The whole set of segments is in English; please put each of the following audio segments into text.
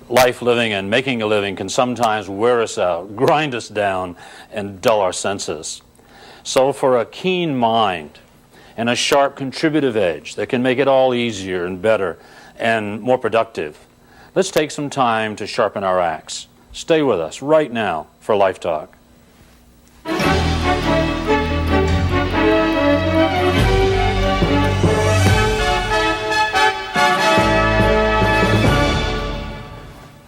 life living and making a living can sometimes wear us out, grind us down, and dull our senses. So for a keen mind and a sharp contributive edge that can make it all easier and better and more productive, let's take some time to sharpen our axe. Stay with us right now for Life Talk.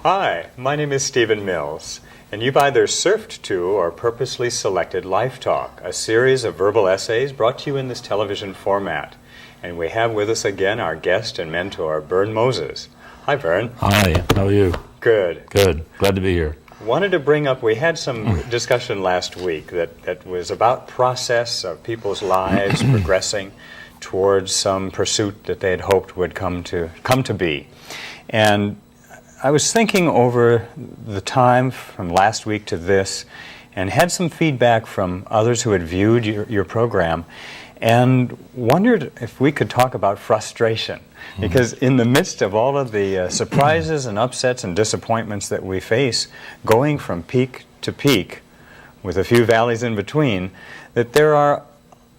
Hi, my name is Stephen Mills, and you've either surfed to or purposely selected Life Talk, a series of verbal essays brought to you in this television format. And we have with us again our guest and mentor, Vern Moses. Hi, Vern. Hi, how are you? Good. Good. Glad to be here. Wanted to bring up, we had some discussion last week that was about process of people's lives progressing towards some pursuit that they had hoped would come to be. And I was thinking over the time from last week to this and had some feedback from others who had viewed your program and wondered if we could talk about frustration. Because in the midst of all of the surprises and upsets and disappointments that we face, going from peak to peak, with a few valleys in between, that there are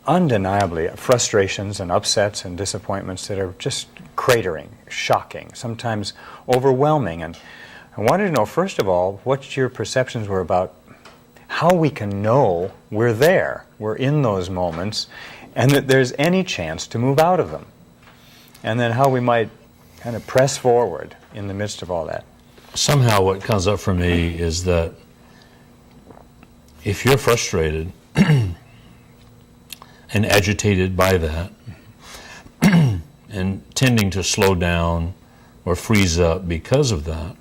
undeniably frustrations and upsets and disappointments that are just cratering, shocking, sometimes overwhelming. And I wanted to know, first of all, what your perceptions were about how we can know we're there, we're in those moments, and that there's any chance to move out of them. And then how we might kind of press forward in the midst of all that. Somehow what comes up for me is that if you're frustrated and agitated by that and tending to slow down or freeze up because of that,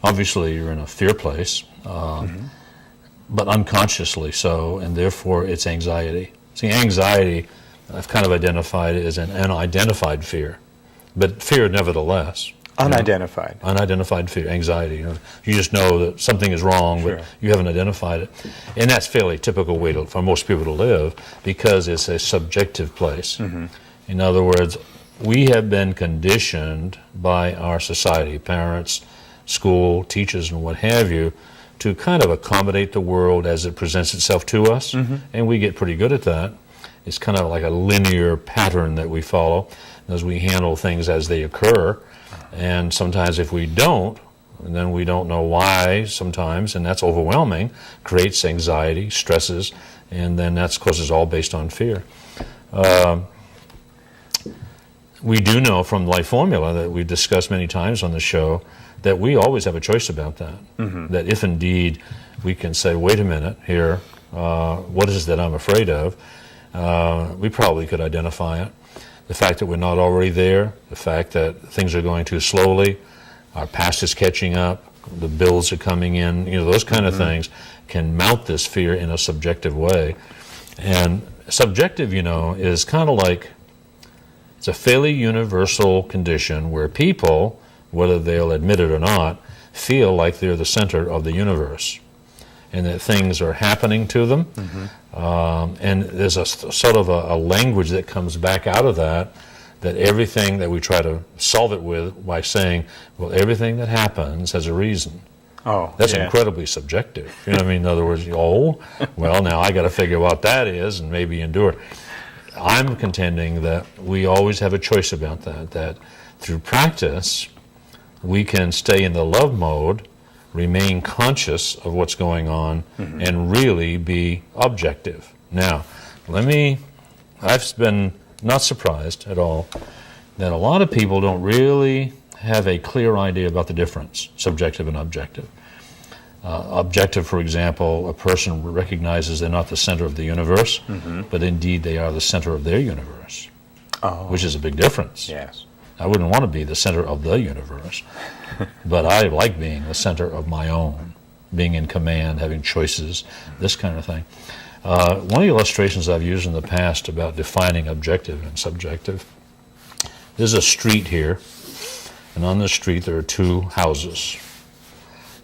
obviously you're in a fear place, but unconsciously so, and therefore it's anxiety. See, anxiety, I've kind of identified it as an unidentified fear, but fear nevertheless. Unidentified. Unidentified fear, anxiety. You just know that something is wrong, but you haven't identified it. And that's fairly typical way for most people to live because it's a subjective place. In other words, we have been conditioned by our society, parents, school, teachers, and what have you, to kind of accommodate the world as it presents itself to us, and we get pretty good at that. It's kind of like a linear pattern that we follow as we handle things as they occur. And sometimes if we don't, and then we don't know why sometimes, and that's overwhelming, creates anxiety, stresses, and then that's, of course, is all based on fear. We do know from Life Formula that we've discussed many times on the show that we always have a choice about that. That if indeed we can say, wait a minute here, what is it that I'm afraid of? We probably could identify it. The fact that we're not already there, the fact that things are going too slowly, our past is catching up, the bills are coming in, those kind of things can mount this fear in a subjective way. And subjective, is kind of like, it's a fairly universal condition where people, whether they'll admit it or not, feel like they're the center of the universe and that things are happening to them. And there's a sort of a language that comes back out of that everything that we try to solve it with by saying, well, everything that happens has a reason. That's incredibly subjective. In other words, well, now I got to figure out what that is and maybe endure. I'm contending that we always have a choice about that through practice, we can stay in the love mode, remain conscious of what's going on, and really be objective. Now, I've been not surprised at all that a lot of people don't really have a clear idea about the difference, subjective and objective. Objective, for example, a person recognizes they're not the center of the universe, but indeed they are the center of their universe, which is a big difference. Yes. I wouldn't want to be the center of the universe, but I like being the center of my own, being in command, having choices, this kind of thing. One of the illustrations I've used in the past about defining objective and subjective, there's a street here, and on this street there are two houses.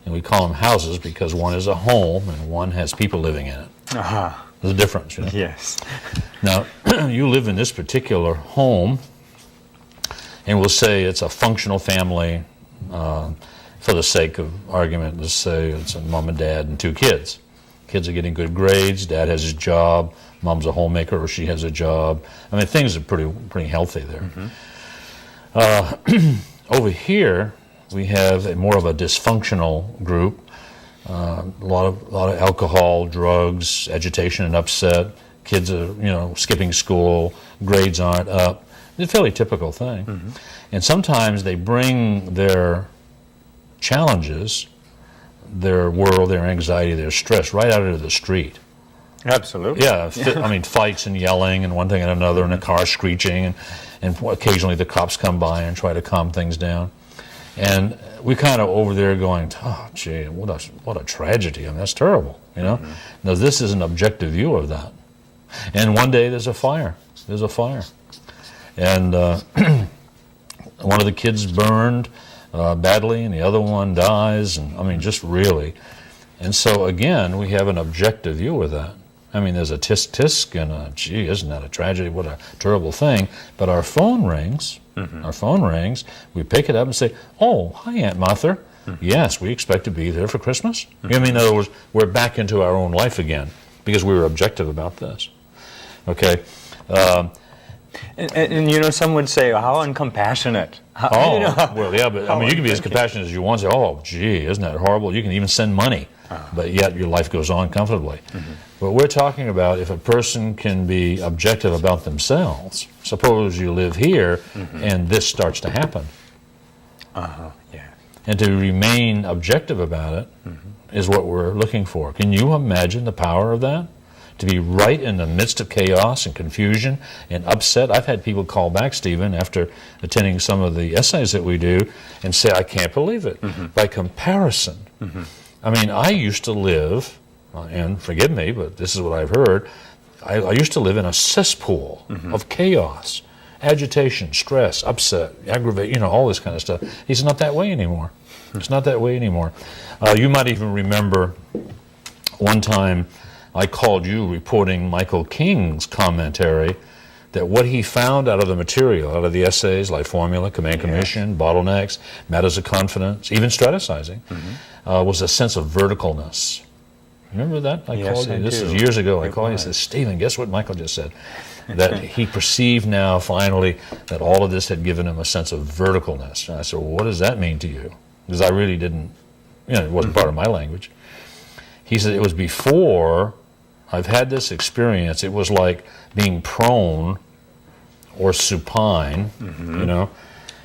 And we call them houses because one is a home and one has people living in it. There's a difference. Yes. Now, you live in this particular home, and we'll say it's a functional family, for the sake of argument, let's say it's a mom and dad and 2 kids. Kids are getting good grades, dad has his job, mom's a homemaker or she has a job. I mean, things are pretty healthy there. Over here, we have more of a dysfunctional group. A lot of alcohol, drugs, agitation and upset. Kids are, skipping school, grades aren't up. It's a fairly typical thing. And sometimes they bring their challenges, their world, their anxiety, their stress right out into the street. Absolutely. Yeah, I mean, fights and yelling and one thing and another, and a car screeching, and occasionally the cops come by and try to calm things down. And we kind of over there going, oh, gee, what a tragedy. I mean, that's terrible, Now, this is an objective view of that. And one day there's a fire. And one of the kids burned badly, and the other one dies, and I mean, just really. And so, again, we have an objective view of that. I mean, there's a tisk-tisk and a, gee, isn't that a tragedy? What a terrible thing. But our phone rings, we pick it up and say, oh, hi, Aunt Martha. Yes, we expect to be there for Christmas. I mean, in other words, we're back into our own life again because we were objective about this. Okay? And some would say, how uncompassionate. Well, yeah, but I mean, you can be as compassionate as you want. Say, oh, gee, isn't that horrible? You can even send money, but yet your life goes on comfortably. But we're talking about if a person can be objective about themselves. Suppose you live here and this starts to happen. Yeah. And to remain objective about it is what we're looking for. Can you imagine the power of that? To be right in the midst of chaos and confusion and upset. I've had people call back, Stephen, after attending some of the essays that we do and say, I can't believe it. By comparison, I mean, I used to live, and forgive me, but this is what I've heard, I used to live in a cesspool of chaos, agitation, stress, upset, aggravate, all this kind of stuff. He's not that way anymore. It's not that way anymore. You might even remember one time I called you reporting Michael King's commentary that what he found out of the material, out of the essays, Life Formula, Command Commission, Bottlenecks, Matters of Confidence, even strategizing, was a sense of verticalness. Remember that? Yes, called you. I This do. is years ago. I It called you and was. said, Stephen, guess what Michael just said? That he perceived now, finally, that all of this had given him a sense of verticalness. And I said, well, what does that mean to you? Because I really didn't, it wasn't part of my language. He said, it was before I've had this experience. It was like being prone or supine,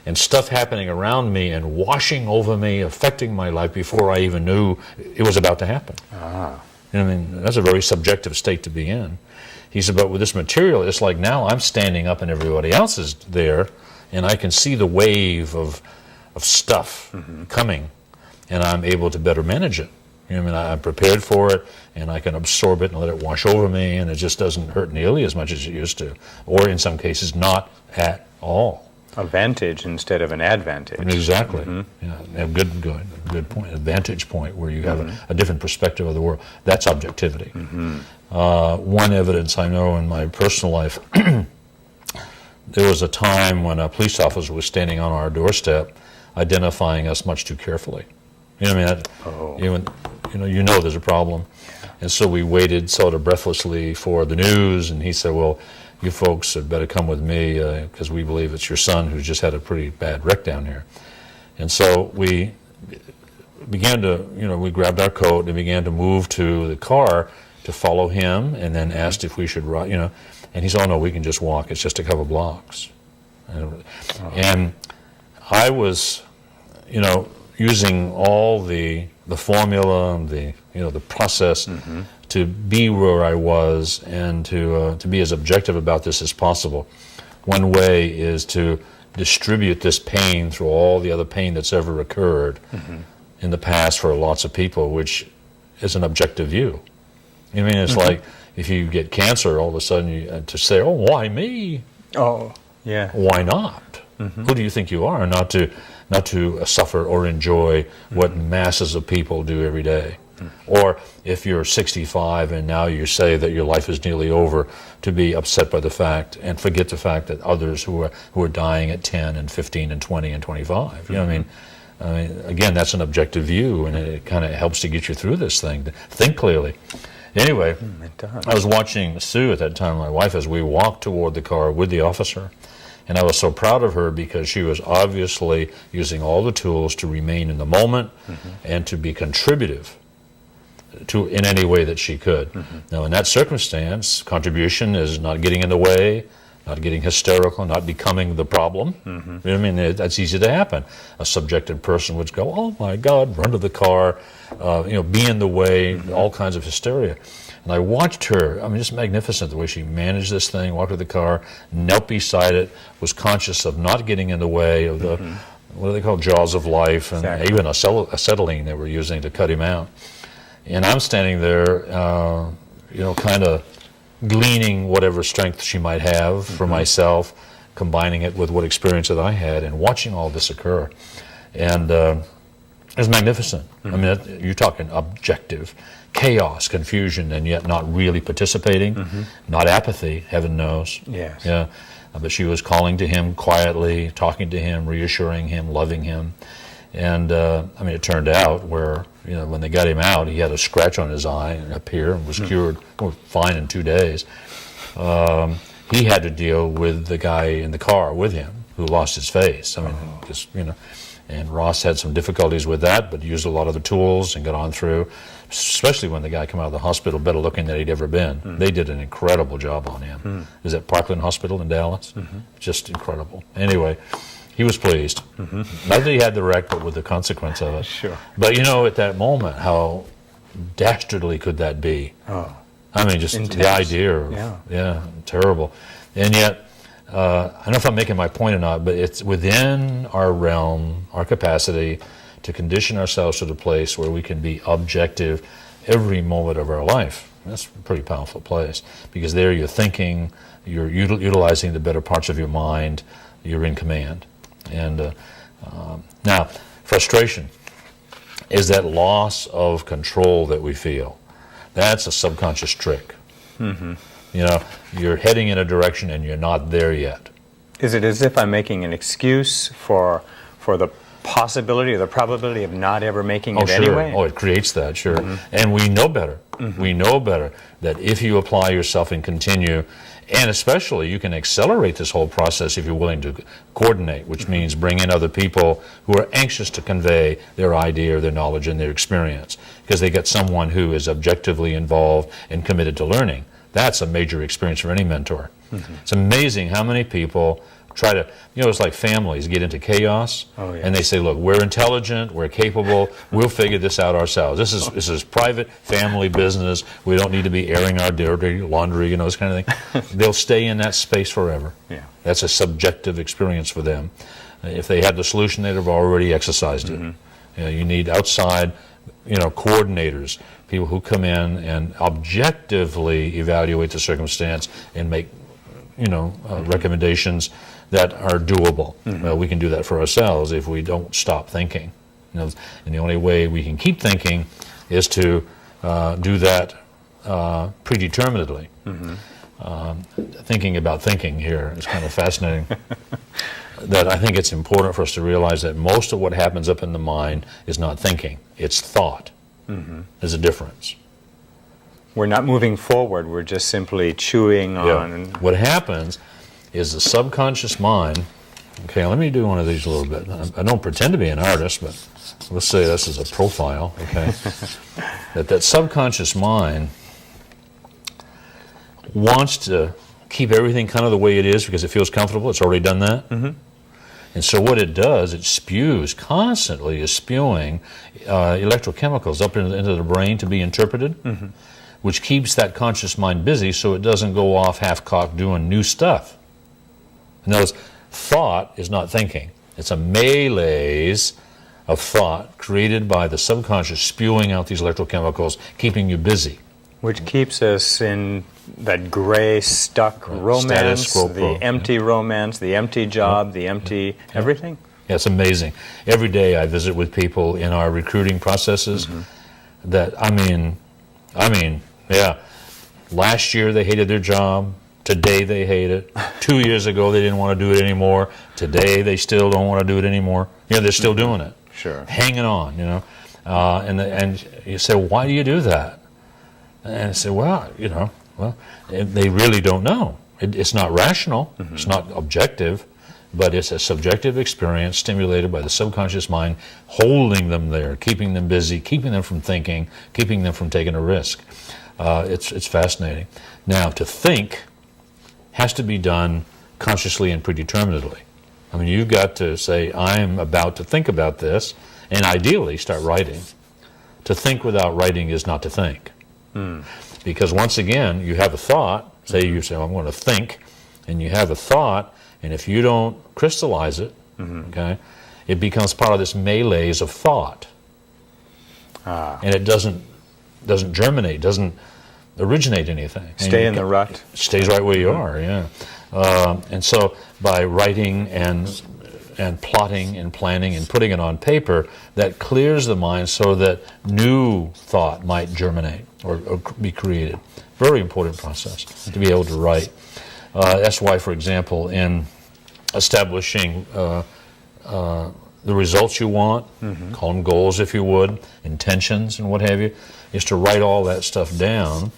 and stuff happening around me and washing over me, affecting my life before I even knew it was about to happen. I mean, that's a very subjective state to be in. He said, but with this material, it's like now I'm standing up and everybody else is there, and I can see the wave of stuff coming, and I'm able to better manage it. I'm prepared for it, and I can absorb it and let it wash over me, and it just doesn't hurt nearly as much as it used to, or in some cases, not at all. A vantage instead of an advantage. Exactly. Yeah, a good point. A vantage point where you have a different perspective of the world. That's objectivity. One evidence I know in my personal life, there was a time when a police officer was standing on our doorstep, identifying us much too carefully. There's a problem. And so we waited sort of breathlessly for the news, and he said, well, you folks had better come with me because we believe it's your son who's just had a pretty bad wreck down here. And so we began to, we grabbed our coat and began to move to the car to follow him, and then asked if we should ride, and he said, oh no, we can just walk, it's just a couple blocks. And I was, using all the formula and the process to be where I was and to be as objective about this as possible. One way is to distribute this pain through all the other pain that's ever occurred in the past for lots of people, which is an objective view. It's like if you get cancer, all of a sudden to say, oh, why me? Oh, yeah. Why not? Who do you think you are? Not to suffer or enjoy what masses of people do every day. Or if you're 65 and now you say that your life is nearly over, to be upset by the fact and forget the fact that others who are dying at 10 and 15 and 20 and 25. I mean, again, that's an objective view, and it kind of helps to get you through this thing, to think clearly. Anyway, It does. I was watching Sue at that time, my wife, as we walked toward the car with the officer. And I was so proud of her because she was obviously using all the tools to remain in the moment and to be contributive to in any way that she could. Now, in that circumstance, contribution is not getting in the way, not getting hysterical, not becoming the problem. You know what I mean? That's easy to happen. A subjective person would go, "Oh my God," run to the car, be in the way, all kinds of hysteria. And I watched her, I mean, just magnificent the way she managed this thing, walked to the car, knelt beside it, was conscious of not getting in the way of the, what do they call, jaws of life, and Exactly. even acetylene they were using to cut him out. And I'm standing there, kind of gleaning whatever strength she might have for myself, combining it with what experience that I had, and watching all this occur. And it was magnificent. I mean, you're talking objective. Chaos, confusion, and yet not really participating, not apathy, heaven knows. Yes. Yeah. But she was calling to him quietly, talking to him, reassuring him, loving him. And, it turned out where, when they got him out, he had a scratch on his eye up here and was cured fine in 2 days. He had to deal with the guy in the car with him who lost his face. And Ross had some difficulties with that, but used a lot of the tools and got on through, especially when the guy came out of the hospital better looking than he'd ever been. They did an incredible job on him. Is that Parkland Hospital in Dallas? Just incredible. Anyway, he was pleased. Not that he had the wreck, but with the consequence of it. Sure. But at that moment, how dastardly could that be? Oh. I mean, just Intense. the idea of, terrible. And yet, I don't know if I'm making my point or not, but it's within our realm, our capacity to condition ourselves to the place where we can be objective every moment of our life. That's a pretty powerful place, because there you're thinking, you're utilizing the better parts of your mind, you're in command. And now, frustration is that loss of control that we feel. That's a subconscious trick. You're heading in a direction and you're not there yet. Is it as if I'm making an excuse for the possibility or the probability of not ever making it Sure. anyway? Oh, it creates that, sure. And we know better. We know better that if you apply yourself and continue, and especially you can accelerate this whole process if you're willing to coordinate, which means bring in other people who are anxious to convey their idea, their knowledge, and their experience, because they get someone who is objectively involved and committed to learning. That's a major experience for any mentor. It's amazing how many people try to, it's like families get into chaos, and they say, look, we're intelligent, we're capable, we'll figure this out ourselves. This is private family business. We don't need to be airing our dirty laundry, this kind of thing. They'll stay in that space forever. Yeah. That's a subjective experience for them. If they had the solution, they'd have already exercised it. You need outside, coordinators, people who come in and objectively evaluate the circumstance and make, recommendations that are doable. Well, we can do that for ourselves if we don't stop thinking. And the only way we can keep thinking is to do that predeterminedly. Thinking about thinking here is kind of fascinating. That I think it's important for us to realize that most of what happens up in the mind is not thinking, it's thought. There's a difference. We're not moving forward, we're just simply chewing on. What happens is the subconscious mind, okay, let me do one of these a little bit. I don't pretend to be an artist, but let's say this is a profile, okay? that subconscious mind wants to keep everything kind of the way it is because it feels comfortable. It's already done that. And so what it does, it spews, constantly is spewing electrochemicals up into the brain to be interpreted, which keeps that conscious mind busy so it doesn't go off half-cocked doing new stuff. In other words, thought is not thinking. It's a malaise of thought created by the subconscious spewing out these electrochemicals, keeping you busy. Which keeps us in that gray, stuck romance, quo the pro, empty romance, the empty job, the empty everything. Yeah, it's amazing. Every day I visit with people in our recruiting processes that, last year they hated their job. Today they hate it. 2 years ago they didn't want to do it anymore. Today they still don't want to do it anymore. They're still doing it. Sure. hanging on, and you say, why do you do that? And I say, well, they really don't know. It's not rational, it's not objective, but it's a subjective experience stimulated by the subconscious mind, holding them there, keeping them busy, keeping them from thinking, keeping them from taking a risk. It's fascinating. Now, to think has to be done consciously and predeterminedly. I mean, you've got to say, I'm about to think about this, and ideally start writing. To think without writing is not to think. Because once again, you have a thought, you say, I'm going to think, and you have a thought, and if you don't crystallize it, okay, it becomes part of this malaise of thought. And it doesn't germinate, doesn't originate anything. Stay in the rut. It stays right where you are, yeah. And so by writing and plotting and planning and putting it on paper, that clears the mind so that new thought might germinate or be created. Very important process to be able to write. That's why, for example, in establishing the results you want, call them goals if you would, intentions and what have you, is to write all that stuff down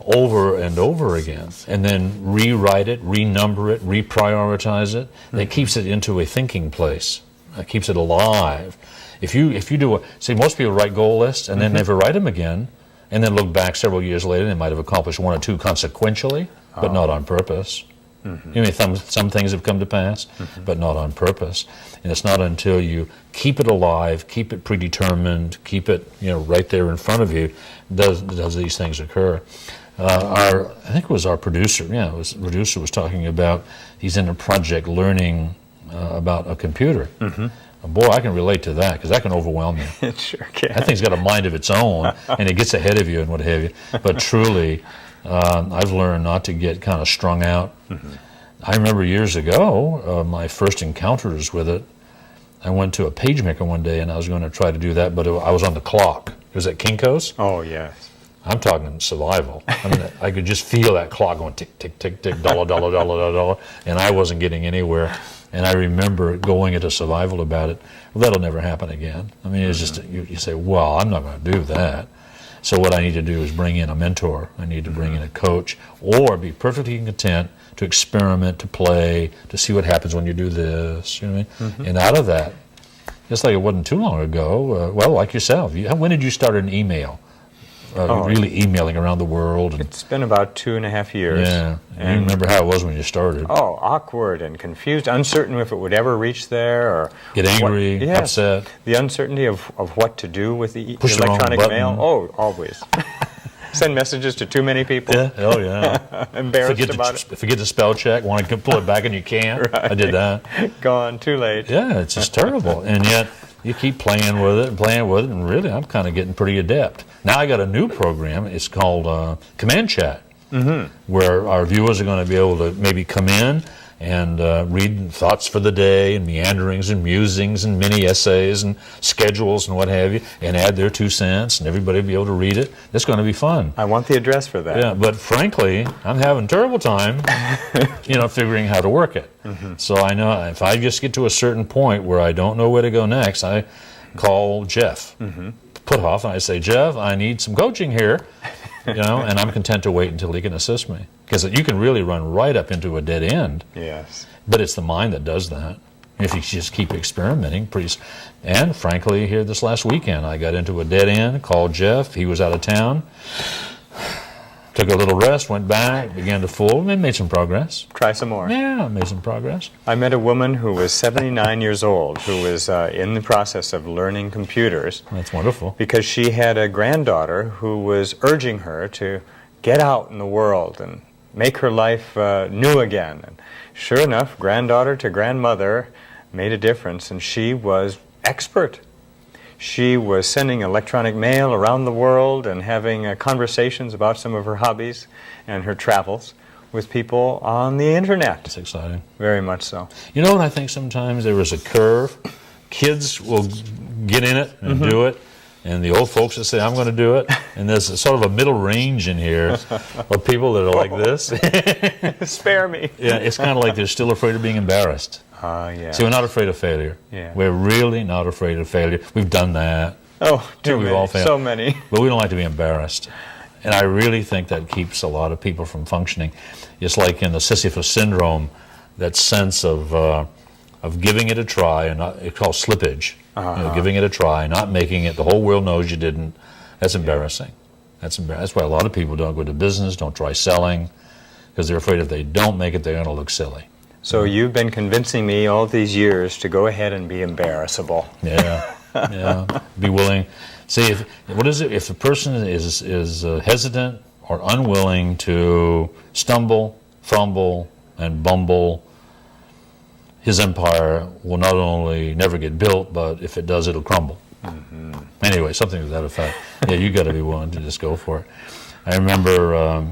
over and over again, and then rewrite it, renumber it, reprioritize it. And it keeps it into a thinking place. It keeps it alive. If you do most people write goal lists and then never write them again, and then look back several years later, they might have accomplished one or two consequentially, but not on purpose. Some things have come to pass, but not on purpose. And it's not until you keep it alive, keep it predetermined, keep it right there in front of you, does these things occur. I think it was our producer. Yeah, the producer was talking about he's in a project learning about a computer. Boy, I can relate to that because that can overwhelm you. It sure can. That thing's got a mind of its own, and it gets ahead of you and what have you. But truly, I've learned not to get kind of strung out. I remember years ago, my first encounters with it, I went to a PageMaker one day, and I was going to try to do that, but I was on the clock. It was at Kinko's. Oh, yes. I'm talking survival. I mean, I could just feel that clock going tick, tick, tick, tick, dollar, dollar, dollar, dollar, and I wasn't getting anywhere. And I remember going into survival about it. Well, that'll never happen again. I mean, it's just, you say, well, I'm not going to do that. So what I need to do is bring in a mentor. I need to bring in a coach, or be perfectly content to experiment, to play, to see what happens when you do this. You know what I mean? And out of that, just like it wasn't too long ago, well, like yourself, when did you start an email? Really emailing around the world. And, it's been about 2.5 years. Yeah. And you remember how it was when you started. Oh, awkward and confused, uncertain if it would ever reach there, or get angry, upset. The uncertainty of what to do with the Push electronic the wrong mail. button. Oh, always. Send messages to too many people. Yeah. Oh, yeah. Embarrassed about it. Forget the spell check. Want to pull it back and you can't. Right. I did that. Gone, too late. Yeah, it's just terrible. And yet you keep playing with it, and really I'm kind of getting pretty adept. Now I got a new program. It's called Command Chat, where our viewers are going to be able to maybe come in and read thoughts for the day and meanderings and musings and mini essays and schedules and what have you, and add their 2 cents, and everybody will be able to read it. It's going to be fun. I want the address for that. Yeah, but frankly, I'm having a terrible time, figuring how to work it. So I know if I just get to a certain point where I don't know where to go next, I call Jeff Puthoff and I say, Jeff, I need some coaching here, and I'm content to wait until he can assist me. Because you can really run right up into a dead end. Yes. But it's the mind that does that. If you just keep experimenting, and frankly, here this last weekend, I got into a dead end, called Jeff, he was out of town, took a little rest, went back, began to fool, and made some progress. Try some more. Yeah, made some progress. I met a woman who was 79 years old who was in the process of learning computers. That's wonderful. Because she had a granddaughter who was urging her to get out in the world and make her life new again. And sure enough, granddaughter to grandmother made a difference, and she was expert. She was sending electronic mail around the world and having conversations about some of her hobbies and her travels with people on the internet. It's exciting. Very much so. You know what I think sometimes? There is a curve. Kids will get in it and do it, and the old folks will say, I'm going to do it. And there's a sort of a middle range in here of people that are like this. Spare me. Yeah, it's kind of like they're still afraid of being embarrassed. Yeah. See, we're not afraid of failure. Yeah. We're really not afraid of failure. We've done that. Oh, too we've many. all failed. So many. But we don't like to be embarrassed. And I really think that keeps a lot of people from functioning. It's like in the Sisyphus syndrome, that sense of giving it a try, and it's called slippage. Giving it a try, not making it, the whole world knows you didn't. That's embarrassing. That's why a lot of people don't go to business, don't try selling, because they're afraid if they don't make it, they're going to look silly. So you've been convincing me all these years to go ahead and be embarrassable. Yeah, yeah. Be willing. See, what is it? If the person is hesitant or unwilling to stumble, fumble, and bumble, his empire will not only never get built, but if it does, it'll crumble. Mm-hmm. Anyway, something to that effect. Yeah, you got to be willing to just go for it. I remember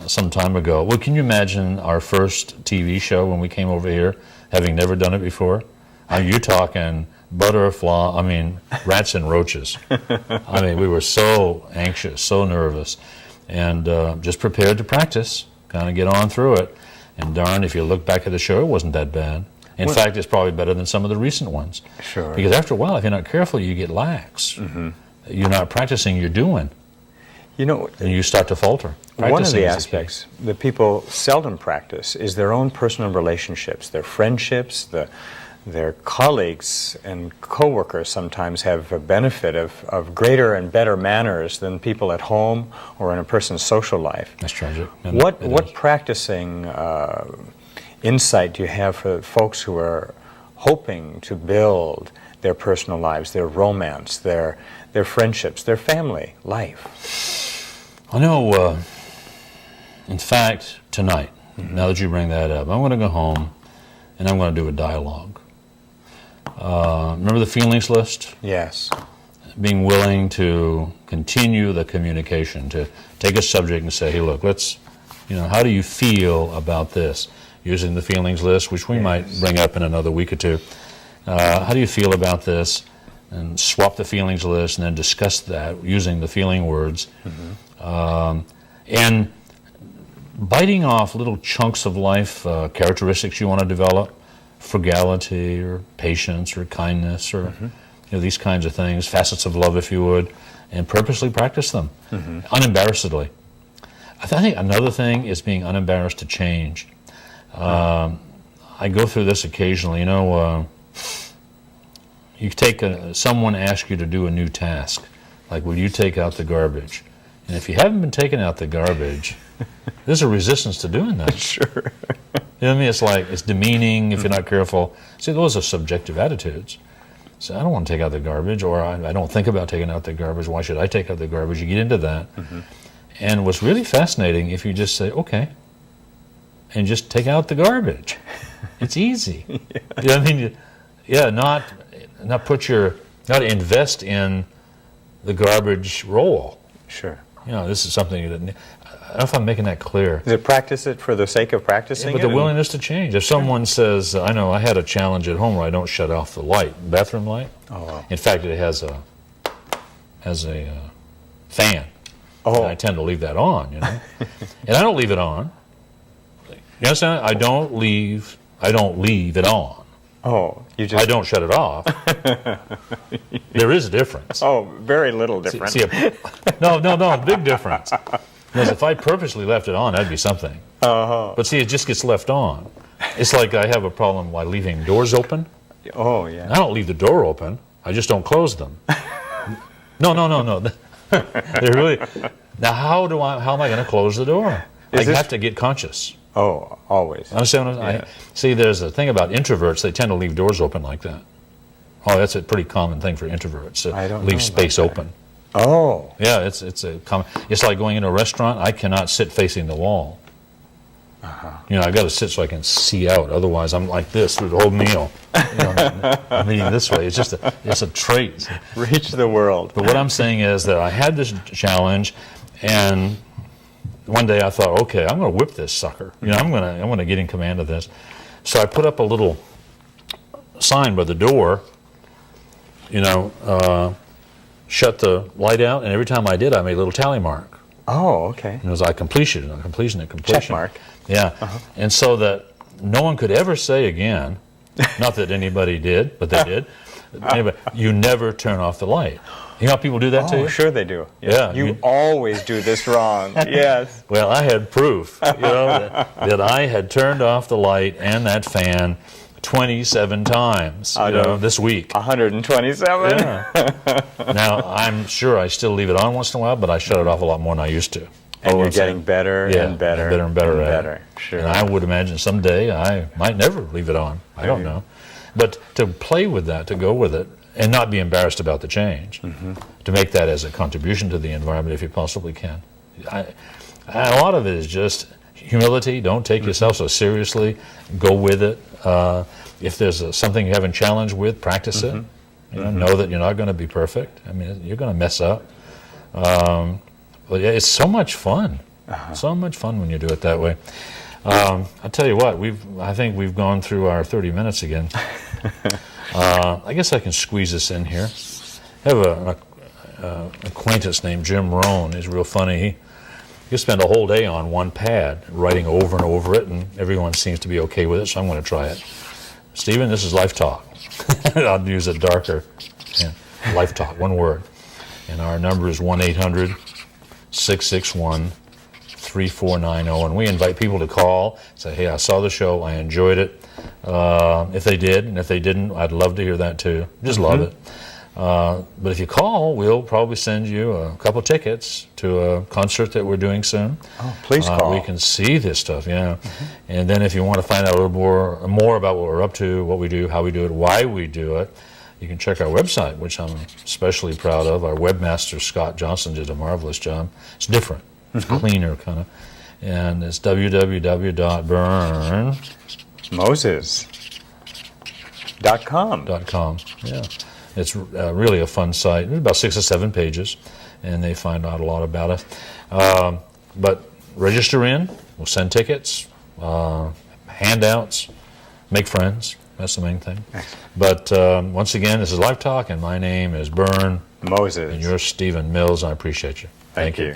some time ago. Well, can you imagine our first TV show when we came over here, having never done it before? You're talking butterfly. I mean, rats and roaches. I mean, we were so anxious, so nervous, and just prepared to practice, kind of get on through it. And darn, if you look back at the show, it wasn't that bad. In fact, it's probably better than some of the recent ones. Sure. Because after a while, if you're not careful, you get lax. Mm-hmm. You're not practicing, you're doing. You know, and you start to falter. One of the aspects that people seldom practice is their own personal relationships, their friendships, their colleagues and coworkers sometimes have a benefit of greater and better manners than people at home or in a person's social life. That's tragic. What practicing insight do you have for folks who are hoping to build their personal lives, their romance, their friendships, their family life? I know, in fact, tonight, now that you bring that up, I'm going to go home and I'm going to do a dialogue. Remember the feelings list? Yes. Being willing to continue the communication, to take a subject and say, hey, look, how do you feel about this? Using the feelings list, which we might bring up in another week or two. How do you feel about this? And swap the feelings list and then discuss that using the feeling words. Mm-hmm. And biting off little chunks of life, characteristics you want to develop, frugality or patience or kindness or these kinds of things, facets of love, if you would, and purposely practice them, unembarrassedly. I think another thing is being unembarrassed to change. I go through this occasionally. You take someone asks you to do a new task, like will you take out the garbage? And if you haven't been taking out the garbage, there's a resistance to doing that. Sure. You know what I mean? It's like, it's demeaning if you're not careful. See, those are subjective attitudes. So I don't want to take out the garbage, or I don't think about taking out the garbage. Why should I take out the garbage? You get into that. And what's really fascinating, if you just say, okay, and just take out the garbage. It's easy. You know what I mean? Yeah, not invest in the garbage roll. Sure. This is something that, I don't know if I'm making that clear. Is it practice it for the sake of practicing but the willingness to change. If someone says, I know I had a challenge at home where I don't shut off the light, bathroom light. Oh, wow. In fact, it has a fan. Oh. And I tend to leave that on, And I don't leave it on. You understand? I don't leave it on. Oh, I don't shut it off. There is a difference. Oh, very little difference. No, big difference. Because if I purposely left it on, that'd be something. But see, it just gets left on. It's like I have a problem by leaving doors open. Oh, yeah. I don't leave the door open. I just don't close them. No. They're really. Now, how am I going to close the door? I have to get conscious. Oh, always. Understand what I'm saying? See, there's a thing about introverts. They tend to leave doors open like that. Oh, that's a pretty common thing for introverts. I don't leave know space about open. Oh. Yeah, it's a common. It's like going into a restaurant. I cannot sit facing the wall. I've got to sit so I can see out. Otherwise, I'm like this through the whole meal. I'm eating this way. It's just a trait. Reach the world. But what I'm saying is that I had this challenge, and one day I thought, okay, I'm going to whip this sucker. I'm going to get in command of this. So I put up a little sign by the door. Shut the light out, and every time I did, I made a little tally mark. Oh, okay. And it was like completion. Check mark. Yeah. And so that no one could ever say again, Not that anybody did, but they did. Anyway, you never turn off the light. You know how people do that to Oh, you? sure they do. Yeah, You you- always do this wrong. Yes. Well, I had proof, that I had turned off the light and that fan 27 times, this week. 127? Yeah. Now, I'm sure I still leave it on once in a while, but I shut it off a lot more than I used to. And you're I'm saying? getting better Yeah, and better. and better at better. it. Sure. And I would imagine someday I might never leave it on. I don't know. But to play with that, to go with it, and not be embarrassed about the change, to make that as a contribution to the environment if you possibly can. A lot of it is just humility. Don't take yourself so seriously. Go with it. If there's something you haven't challenged with, practice it. Know that you're not going to be perfect. I mean, you're going to mess up. But yeah, it's so much fun. So much fun when you do it that way. I'll tell you what, I think we've gone through our 30 minutes again. I guess I can squeeze this in here. I have an acquaintance named Jim Rohn. He's real funny. He spent a whole day on one pad, writing over and over it, and everyone seems to be okay with it, so I'm going to try it. Stephen, this is Life Talk. I'll use a darker, Life Talk, one word. And our number is 1-800-661-3490, and we invite people to call, say, hey, I saw the show, I enjoyed it. If they did, and if they didn't, I'd love to hear that too. Just love it. But if you call, we'll probably send you a couple tickets to a concert that we're doing soon. Oh, please call. We can see this stuff, And then if you want to find out a little more about what we're up to, what we do, how we do it, why we do it, you can check our website, which I'm especially proud of. Our webmaster, Scott Johnson, did a marvelous job. It's different. It's cleaner, kind of. And it's www.burnmoses.com. Yeah. It's really a fun site. It's about 6 or 7 pages, and they find out a lot about us. But register in. We'll send tickets, handouts, make friends. That's the main thing. But once again, this is Life Talk, and my name is Burn Moses. And you're Stephen Mills. I appreciate you. Thank you.